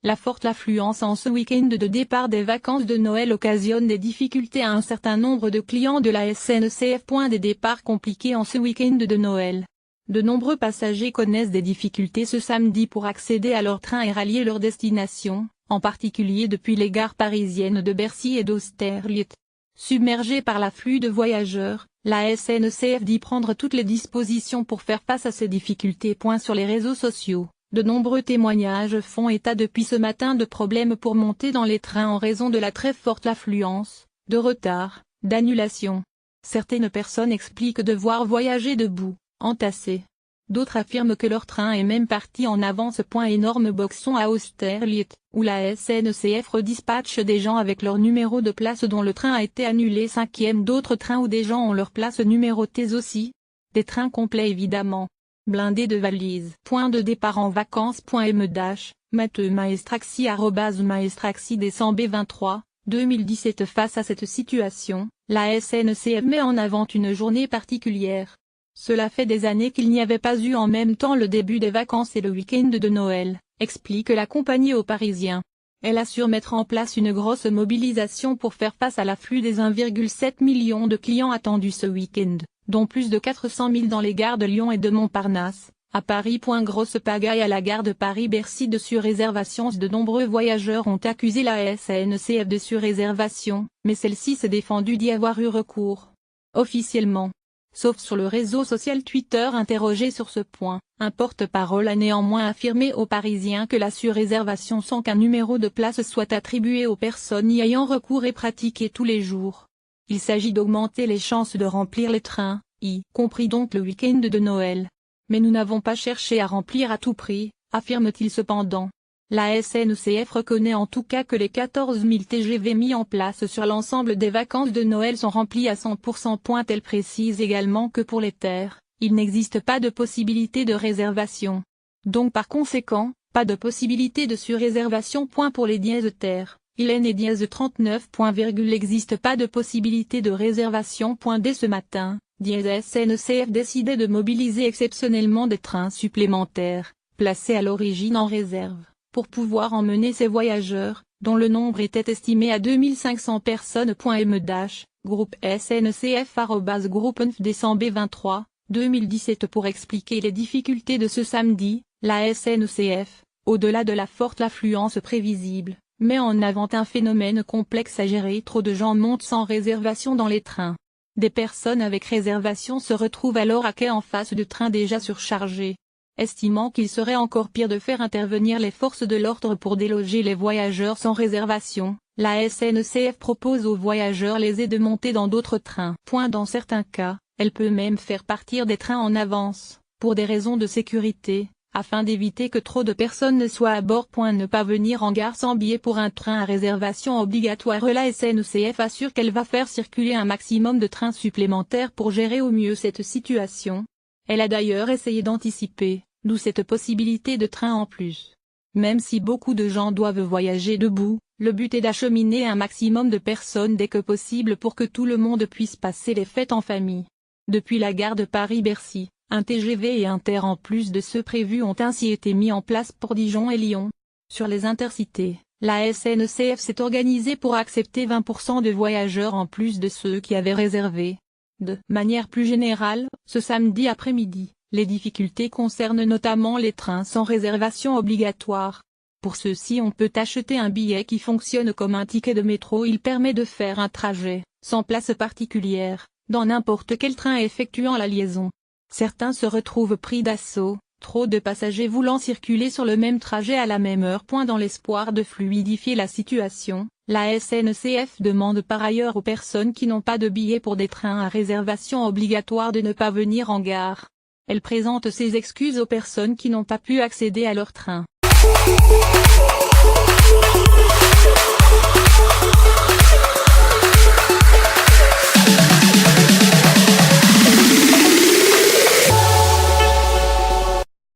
La forte affluence en ce week-end de départ des vacances de Noël occasionne des difficultés à un certain nombre de clients de la SNCF. Des départs compliqués en ce week-end de Noël. De nombreux passagers connaissent des difficultés ce samedi pour accéder à leur train et rallier leur destination, en particulier depuis les gares parisiennes de Bercy et d'Austerlitz. Submergée par l'afflux de voyageurs, la SNCF dit prendre toutes les dispositions pour faire face à ces difficultés. Sur les réseaux sociaux, de nombreux témoignages font état depuis ce matin de problèmes pour monter dans les trains en raison de la très forte affluence, de retards, d'annulations. Certaines personnes expliquent devoir voyager debout, entassés. D'autres affirment que leur train est même parti en avance. Énorme boxon à Austerlitz, où la SNCF redispatche des gens avec leur numéro de place dont le train a été annulé. 5e d'autres trains où des gens ont leur place numérotées aussi. Des trains complets évidemment. Blindés de valises. Point de départ en vacances. Matteux Maestraxi @Maestraxi décembre 23, 2017. Face à cette situation, la SNCF met en avant une journée particulière. Cela fait des années qu'il n'y avait pas eu en même temps le début des vacances et le week-end de Noël, explique la compagnie aux Parisiens. Elle assure mettre en place une grosse mobilisation pour faire face à l'afflux des 1,7 million de clients attendus ce week-end, dont plus de 400 000 dans les gares de Lyon et de Montparnasse. À Paris. Grosse pagaille à la gare de Paris-Bercy de surréservation. De nombreux voyageurs ont accusé la SNCF de surréservation, mais celle-ci s'est défendue d'y avoir eu recours. Officiellement. Sauf sur le réseau social Twitter interrogé sur ce point, un porte-parole a néanmoins affirmé aux Parisiens que la surréservation sans qu'un numéro de place soit attribué aux personnes y ayant recours est pratiquée tous les jours. Il s'agit d'augmenter les chances de remplir les trains, y compris donc le week-end de Noël. Mais nous n'avons pas cherché à remplir à tout prix, affirme-t-il cependant. La SNCF reconnaît en tout cas que les 14 000 TGV mis en place sur l'ensemble des vacances de Noël sont remplis à 100%. Elle précise également que pour les terres, il n'existe pas de possibilité de réservation. Donc par conséquent, pas de possibilité de surréservation. Pour les dièses terres, il est né dièse 39. N'existe pas de possibilité de réservation. Dès ce matin, dièse SNCF décidait de mobiliser exceptionnellement des trains supplémentaires, placés à l'origine en réserve, pour pouvoir emmener ces voyageurs, dont le nombre était estimé à 2500 personnes. Groupe SNCF @Groupe décembre 23, 2017. Pour expliquer les difficultés de ce samedi, la SNCF, au-delà de la forte affluence prévisible, met en avant un phénomène complexe à gérer. Trop de gens montent sans réservation dans les trains. Des personnes avec réservation se retrouvent alors à quai en face de trains déjà surchargés. Estimant qu'il serait encore pire de faire intervenir les forces de l'ordre pour déloger les voyageurs sans réservation, la SNCF propose aux voyageurs lésés de monter dans d'autres trains. Dans certains cas, elle peut même faire partir des trains en avance, pour des raisons de sécurité, afin d'éviter que trop de personnes ne soient à bord. Ne pas venir en gare sans billet pour un train à réservation obligatoire. La SNCF assure qu'elle va faire circuler un maximum de trains supplémentaires pour gérer au mieux cette situation. Elle a d'ailleurs essayé d'anticiper, d'où cette possibilité de train en plus. Même si beaucoup de gens doivent voyager debout, le but est d'acheminer un maximum de personnes dès que possible pour que tout le monde puisse passer les fêtes en famille. Depuis la gare de Paris-Bercy, un TGV et un TER en plus de ceux prévus ont ainsi été mis en place pour Dijon et Lyon. Sur les intercités, la SNCF s'est organisée pour accepter 20% de voyageurs en plus de ceux qui avaient réservé. De manière plus générale, ce samedi après-midi, les difficultés concernent notamment les trains sans réservation obligatoire. Pour ceux-ci, on peut acheter un billet qui fonctionne comme un ticket de métro. Il permet de faire un trajet, sans place particulière, dans n'importe quel train effectuant la liaison. Certains se retrouvent pris d'assaut, trop de passagers voulant circuler sur le même trajet à la même heure. Dans l'espoir de fluidifier la situation, la SNCF demande par ailleurs aux personnes qui n'ont pas de billet pour des trains à réservation obligatoire de ne pas venir en gare. Elle présente ses excuses aux personnes qui n'ont pas pu accéder à leur train.